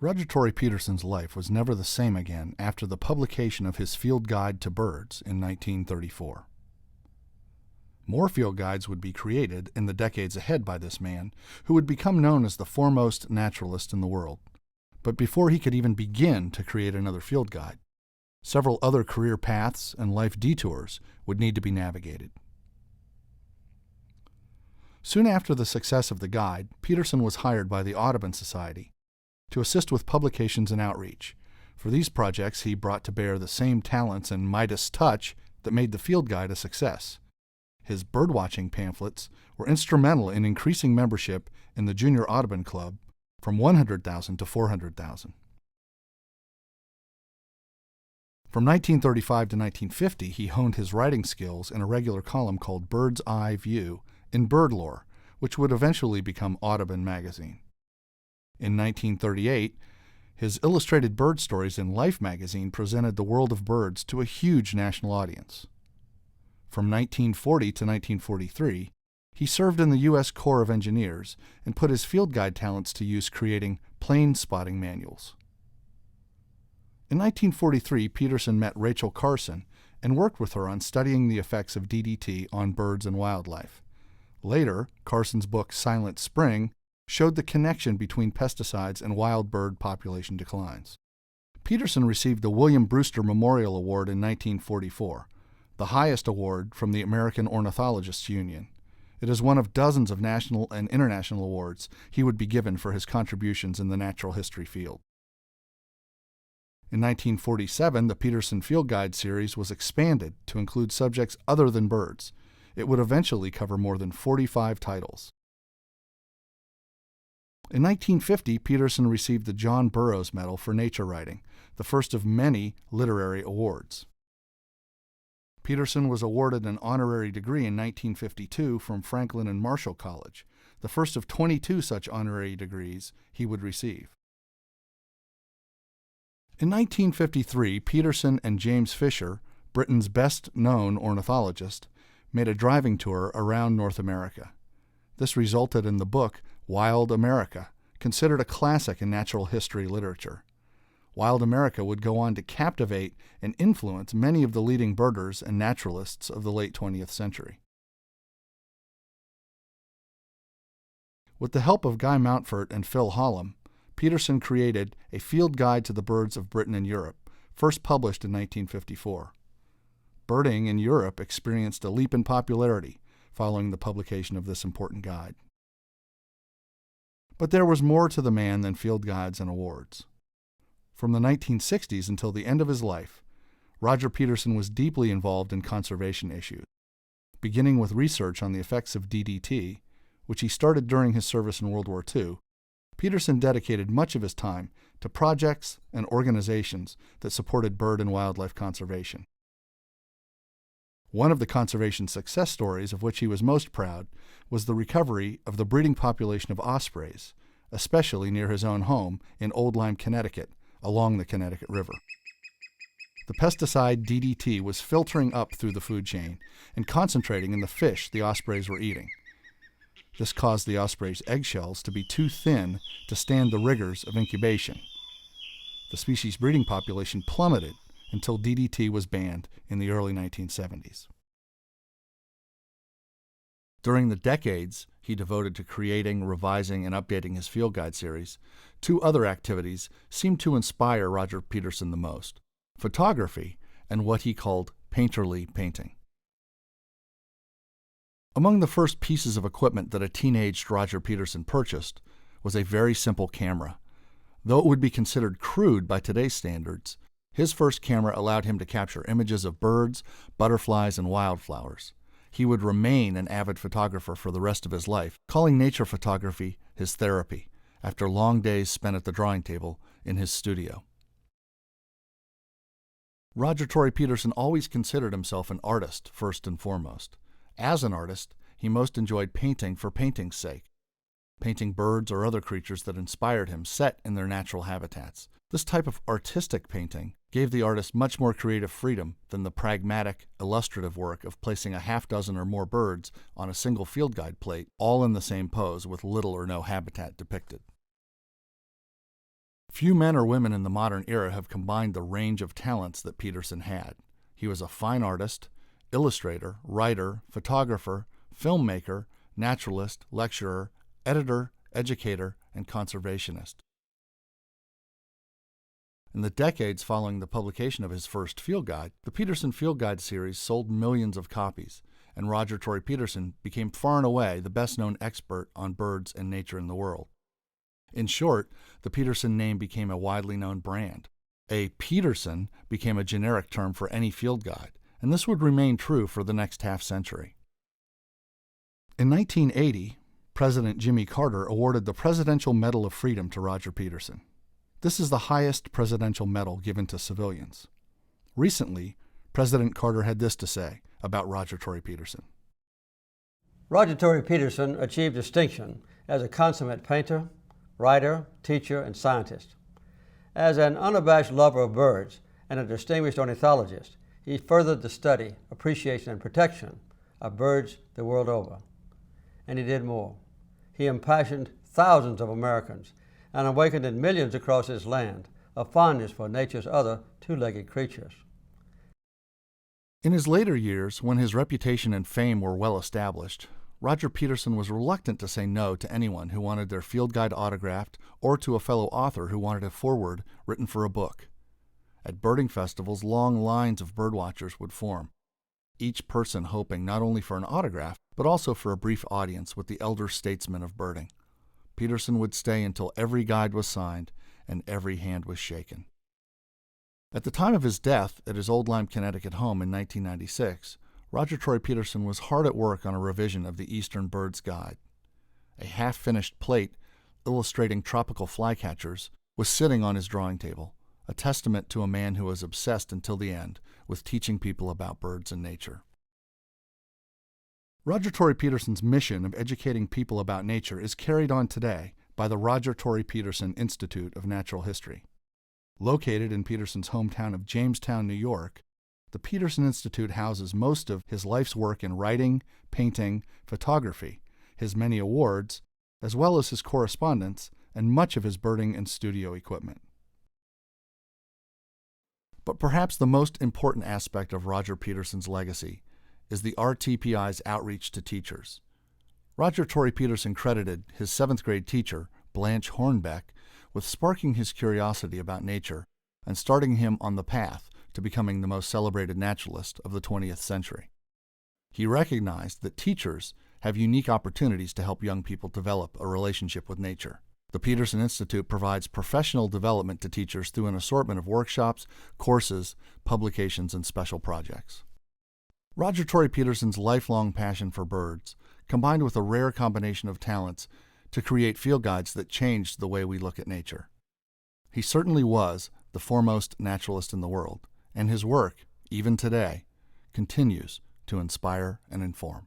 Roger Tory Peterson's life was never the same again after the publication of his Field Guide to Birds in 1934. More field guides would be created in the decades ahead by this man, who would become known as the foremost naturalist in the world. But before he could even begin to create another field guide, several other career paths and life detours would need to be navigated. Soon after the success of the guide, Peterson was hired by the Audubon Society to assist with publications and outreach. For these projects, he brought to bear the same talents and Midas touch that made the field guide a success. His birdwatching pamphlets were instrumental in increasing membership in the Junior Audubon Club from 100,000 to 400,000. From 1935 to 1950, he honed his writing skills in a regular column called Bird's Eye View in Bird Lore, which would eventually become Audubon magazine. In 1938, his illustrated bird stories in Life magazine presented the world of birds to a huge national audience. From 1940 to 1943, he served in the U.S. Corps of Engineers and put his field guide talents to use creating plane spotting manuals. In 1943, Peterson met Rachel Carson and worked with her on studying the effects of DDT on birds and wildlife. Later, Carson's book Silent Spring showed the connection between pesticides and wild bird population declines. Peterson received the William Brewster Memorial Award in 1944, the highest award from the American Ornithologists Union. It is one of dozens of national and international awards he would be given for his contributions in the natural history field. In 1947, the Peterson Field Guide series was expanded to include subjects other than birds. It would eventually cover more than 45 titles. In 1950, Peterson received the John Burroughs Medal for nature writing, the first of many literary awards. Peterson was awarded an honorary degree in 1952 from Franklin and Marshall College, the first of 22 such honorary degrees he would receive. In 1953, Peterson and James Fisher, Britain's best-known ornithologist, made a driving tour around North America. This resulted in the book Wild America, considered a classic in natural history literature. Wild America would go on to captivate and influence many of the leading birders and naturalists of the late 20th century. With the help of Guy Mountfort and Phil Hallam, Peterson created a field guide to the birds of Britain and Europe, first published in 1954. Birding in Europe experienced a leap in popularity following the publication of this important guide. But there was more to the man than field guides and awards. From the 1960s until the end of his life, Roger Peterson was deeply involved in conservation issues, beginning with research on the effects of DDT, which he started during his service in World War II. Peterson dedicated much of his time to projects and organizations that supported bird and wildlife conservation. One of the conservation success stories of which he was most proud was the recovery of the breeding population of ospreys, especially near his own home in Old Lyme, Connecticut, along the Connecticut River. The pesticide DDT was filtering up through the food chain and concentrating in the fish the ospreys were eating. This caused the osprey's eggshells to be too thin to stand the rigors of incubation. The species' breeding population plummeted until DDT was banned in the early 1970s. During the decades he devoted to creating, revising, and updating his field guide series, two other activities seemed to inspire Roger Peterson the most: photography and what he called painterly painting. Among the first pieces of equipment that a teenaged Roger Peterson purchased was a very simple camera. Though it would be considered crude by today's standards, his first camera allowed him to capture images of birds, butterflies, and wildflowers. He would remain an avid photographer for the rest of his life, calling nature photography his therapy, after long days spent at the drawing table in his studio. Roger Tory Peterson always considered himself an artist first and foremost. As an artist, he most enjoyed painting for painting's sake, painting birds or other creatures that inspired him set in their natural habitats. This type of artistic painting gave the artist much more creative freedom than the pragmatic, illustrative work of placing a half dozen or more birds on a single field guide plate, all in the same pose with little or no habitat depicted. Few men or women in the modern era have combined the range of talents that Peterson had. He was a fine artist, illustrator, writer, photographer, filmmaker, naturalist, lecturer, editor, educator, and conservationist. In the decades following the publication of his first field guide, the Peterson Field Guide series sold millions of copies, and Roger Tory Peterson became far and away the best-known expert on birds and nature in the world. In short, the Peterson name became a widely known brand. A Peterson became a generic term for any field guide, and this would remain true for the next half-century. In 1980, President Jimmy Carter awarded the Presidential Medal of Freedom to Roger Peterson. This is the highest presidential medal given to civilians. Recently, President Carter had this to say about Roger Tory Peterson. Roger Tory Peterson achieved distinction as a consummate painter, writer, teacher, and scientist. As an unabashed lover of birds and a distinguished ornithologist, he furthered the study, appreciation, and protection of birds the world over. And he did more. He impassioned thousands of Americans and awakened in millions across his land a fondness for nature's other two-legged creatures. In his later years, when his reputation and fame were well established, Roger Peterson was reluctant to say no to anyone who wanted their field guide autographed or to a fellow author who wanted a foreword written for a book. At birding festivals, long lines of birdwatchers would form, each person hoping not only for an autograph, but also for a brief audience with the elder statesman of birding. Peterson would stay until every guide was signed and every hand was shaken. At the time of his death at his Old Lyme, Connecticut home in 1996, Roger Tory Peterson was hard at work on a revision of the Eastern Birds Guide. A half-finished plate illustrating tropical flycatchers was sitting on his drawing table, a testament to a man who was obsessed until the end with teaching people about birds and nature. Roger Tory Peterson's mission of educating people about nature is carried on today by the Roger Tory Peterson Institute of Natural History. Located in Peterson's hometown of Jamestown, New York, the Peterson Institute houses most of his life's work in writing, painting, photography, his many awards, as well as his correspondence and much of his birding and studio equipment. But perhaps the most important aspect of Roger Peterson's legacy is the RTPI's outreach to teachers. Roger Tory Peterson credited his 7th grade teacher, Blanche Hornbeck, with sparking his curiosity about nature and starting him on the path to becoming the most celebrated naturalist of the 20th century. He recognized that teachers have unique opportunities to help young people develop a relationship with nature. The Peterson Institute provides professional development to teachers through an assortment of workshops, courses, publications, and special projects. Roger Tory Peterson's lifelong passion for birds, combined with a rare combination of talents to create field guides that changed the way we look at nature. He certainly was the foremost naturalist in the world, and his work, even today, continues to inspire and inform.